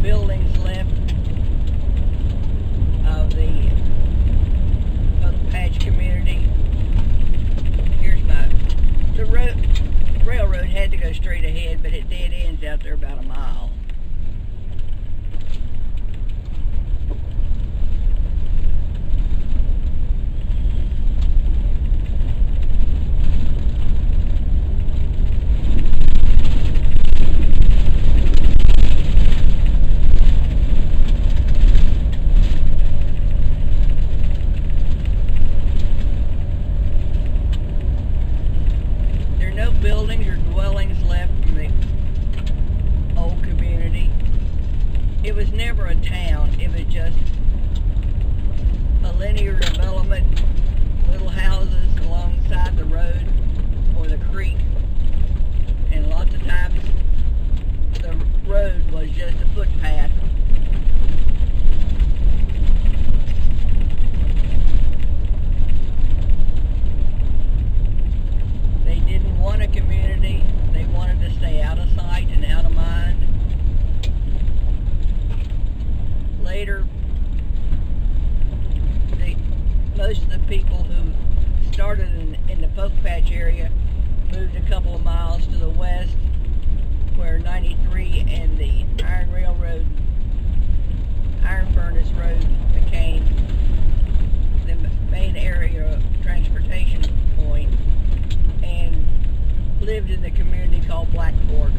Buildings left of the Patch community. Here's the railroad had to go straight ahead, but it dead ends out there about a mile. Buildings or dwellings left from the old community. It was never a town, it was just a linear development, little houses alongside the road or the creek, and lots of times the road was just a footpath. They didn't want a community. They wanted to stay out of sight and out of mind. Later, most of the people who started in the Poke Patch area moved a couple of miles to the west, where 93 and the Iron Furnace Road became the main area of transportation point, and lived in the community called Black Fork.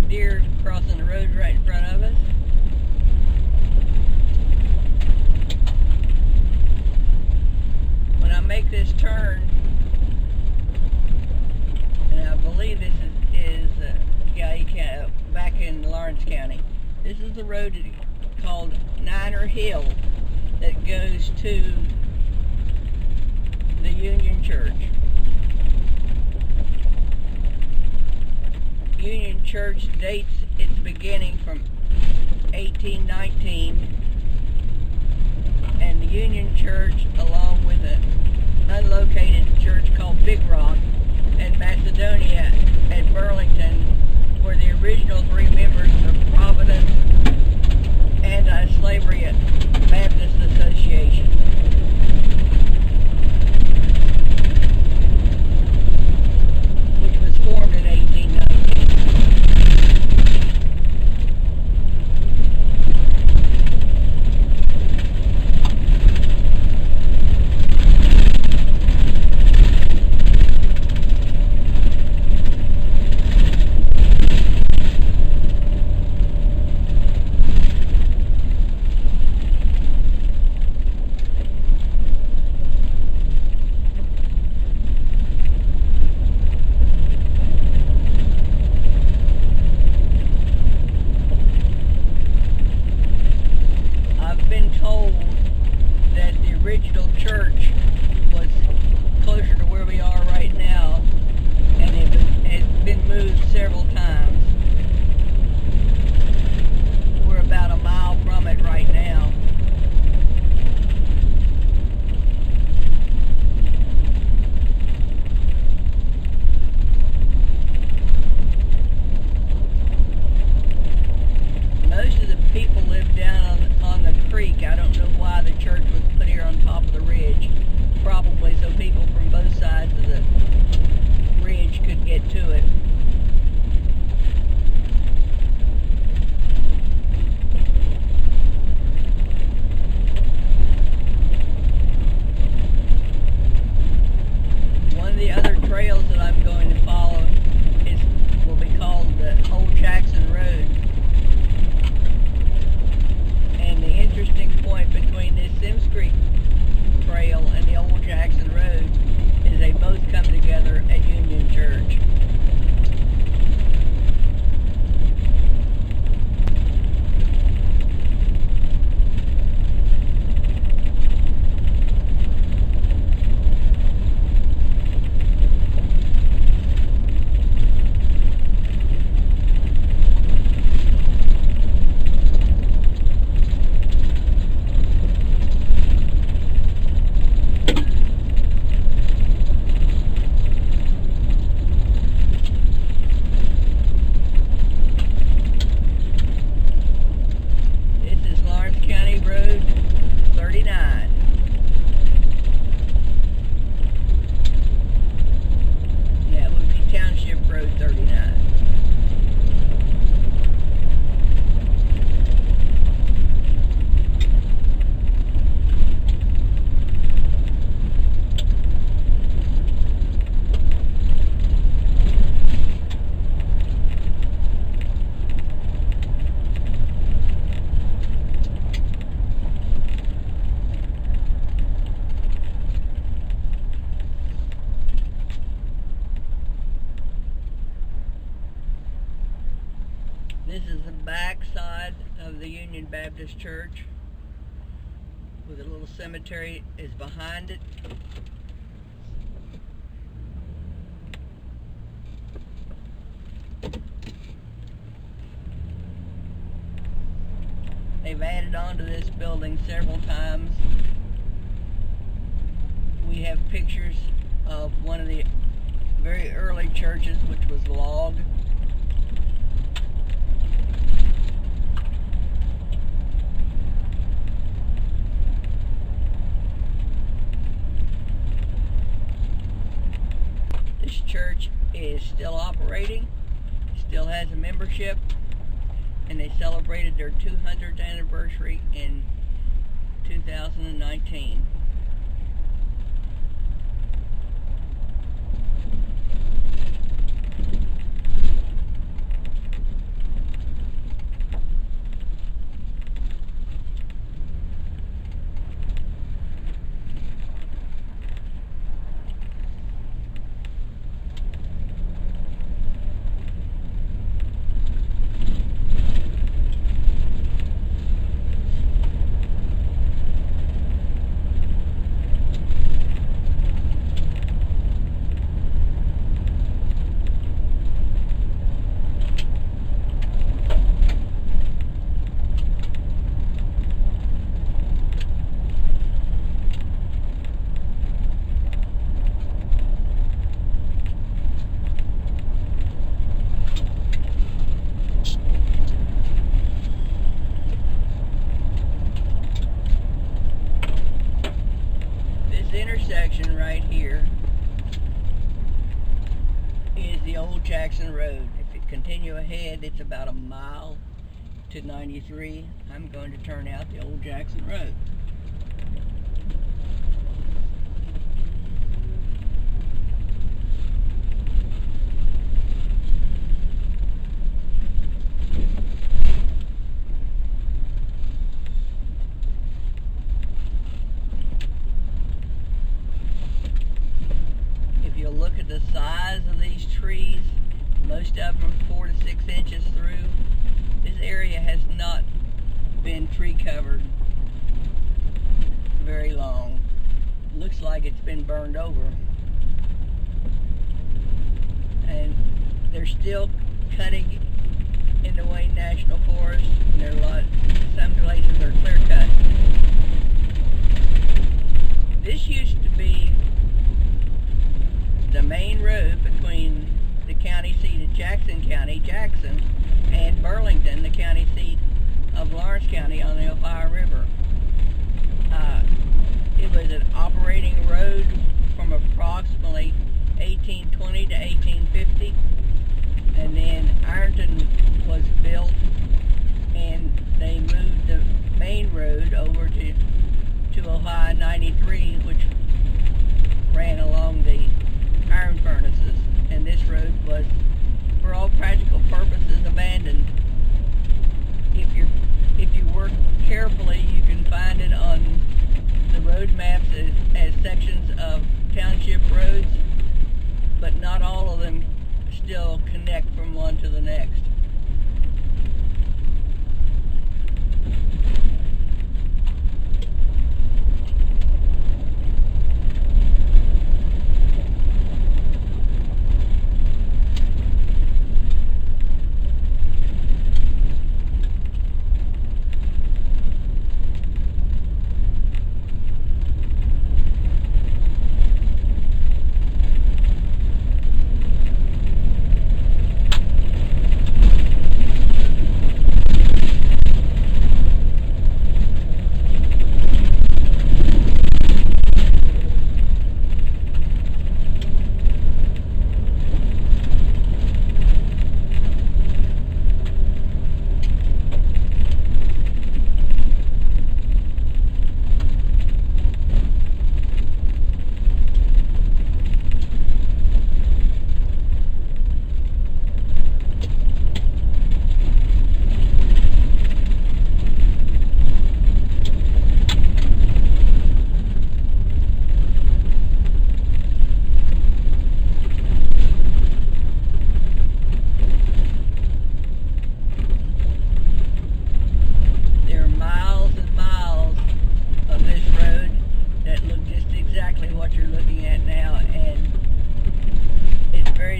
Deer crossing the road right in front of us. When I make this turn, and I believe this is back in Lawrence County, this is the road called Niner Hill that goes to the Union Church. Union Church dates its beginning from 1819, and the Union Church, along with an unlocated church called Big Rock and Macedonia at Burlington, were the original three members of Providence Anti-Slavery Baptist Association. Which was formed in 1819. original church was closer to where we are right now, and it has been moved several times. We're about a mile the church was put here on top of the ridge, probably so people from both sides of the ridge could get to it. One of the other trails that I'm going to follow will be called the Old Jackson Road. And the interesting point between this Symmes Creek trail and the Old Jackson Road is they both come together at Union Church. This is the back side of the Union Baptist Church, with a little cemetery is behind it. They've added on to this building several times. We have pictures of one of the very early churches, which was log. This church is still operating, still has a membership, and they celebrated their 200th anniversary in 2019. Intersection right here is the Old Jackson Road. If you continue ahead, it's about a mile to 93. I'm going to turn out the Old Jackson Road. Look at the size of these trees, most of them 4 to 6 inches through. This area has not been tree covered very long. Looks like it's been burned over. And they're still cutting in the Wayne National Forest. There are some places are clear cut. This used to be the main road between the county seat of Jackson County, Jackson, and Burlington, the county seat of Lawrence County on the Ohio River. It was an operating road from approximately 1820 to 1850, and then Ironton was built, and they moved the main road over to Ohio 93, which ran along the iron furnaces, and this road was, for all practical purposes, abandoned. If you work carefully, you can find it on the road maps as sections of township roads, but not all of them still connect from one to the next.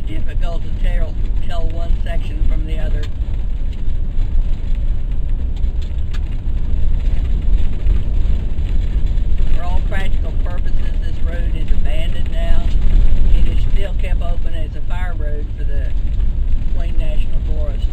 Difficult to tell one section from the other. For all practical purposes, this road is abandoned now. It is still kept open as a fire road for the Wayne National Forest.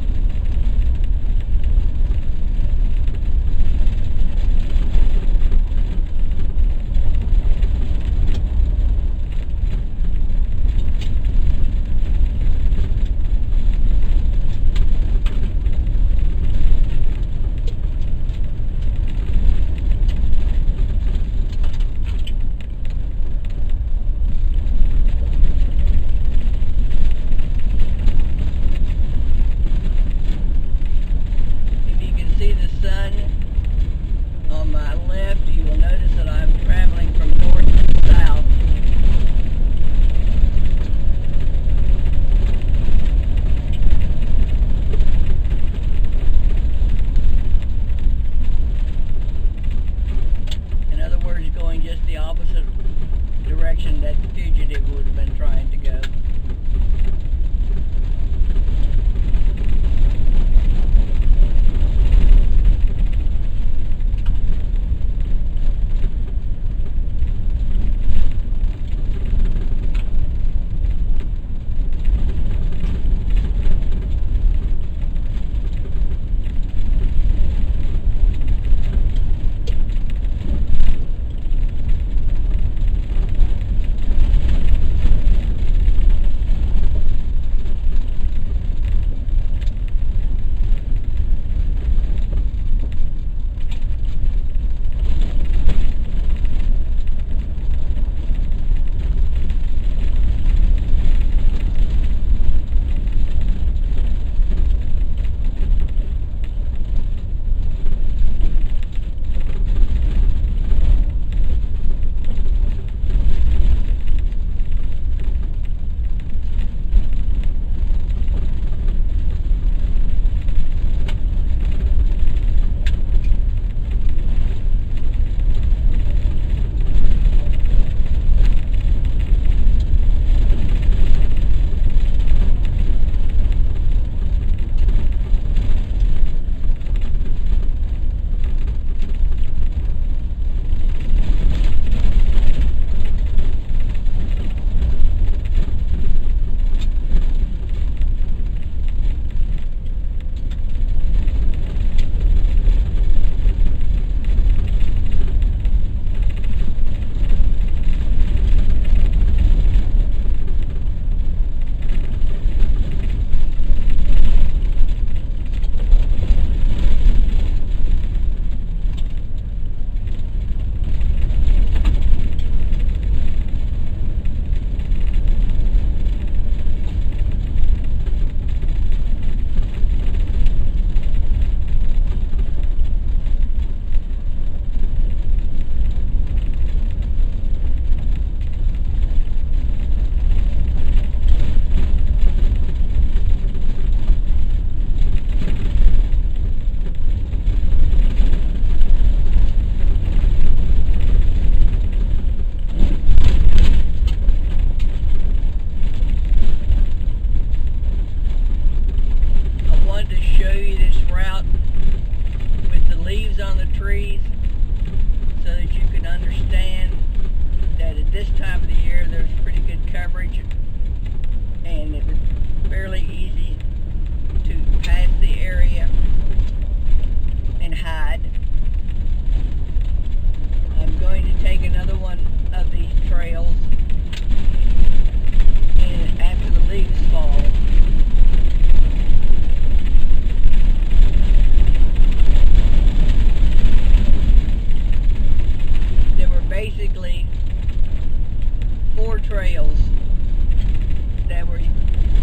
That the fugitive would have been trying to go. leaves on the trees so that you can understand that at this time of the year there's pretty good coverage, and it was fairly easy to pass the area and hide. I'm going to take another one of these trails after the leaves fall. There were basically 4 trails that were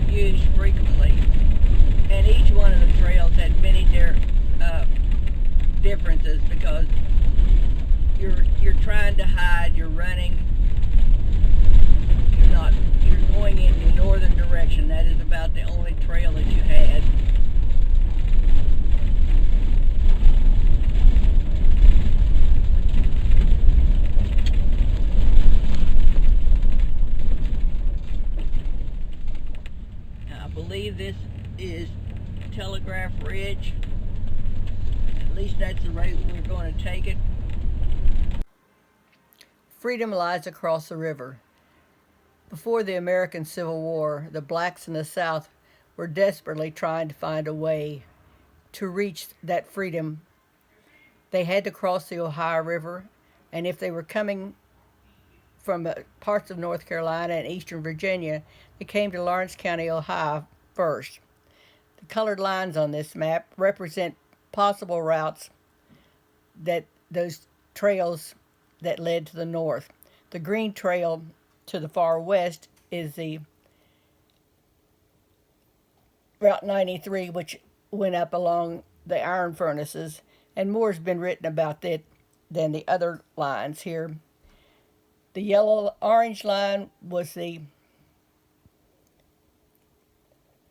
used frequently, and each one of the trails had many differences because you're trying to hide, you're running, you're going in the northern direction. That is about the only trail that you had. Now, I believe this is Telegraph Ridge. At least that's the route we're going to take it. Freedom lies across the river. Before the American Civil War, the blacks in the South were desperately trying to find a way to reach that freedom. They had to cross the Ohio River, and if they were coming from parts of North Carolina and eastern Virginia, they came to Lawrence County, Ohio first. The colored lines on this map represent possible routes, that those trails that led to the north. The green trail to the far west is the Route 93, which went up along the iron furnaces, and more has been written about that than the other lines here. The yellow-orange line was the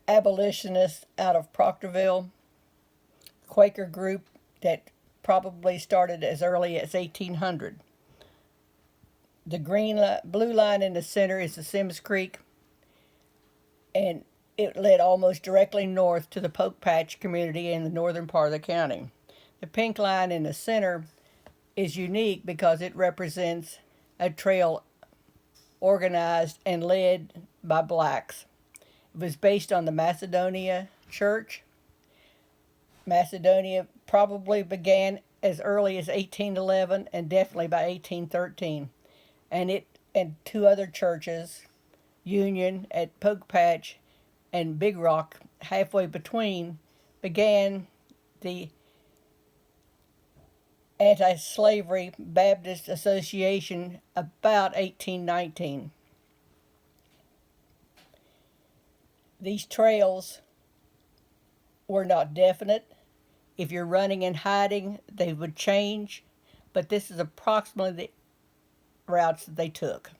abolitionists out of Proctorville, Quaker group that probably started as early as 1800. The blue line in the center is the Symmes Creek, and it led almost directly north to the Poke Patch community in the northern part of the county. The pink line in the center is unique because it represents a trail organized and led by blacks. It was based on the Macedonia Church. Macedonia probably began as early as 1811 and definitely by 1813. And 2 other churches, Union at Poke Patch and Big Rock halfway between, began the Anti-Slavery Baptist Association about 1819. These trails were not definite. If you're running and hiding, they would change, but this is approximately the routes that they took.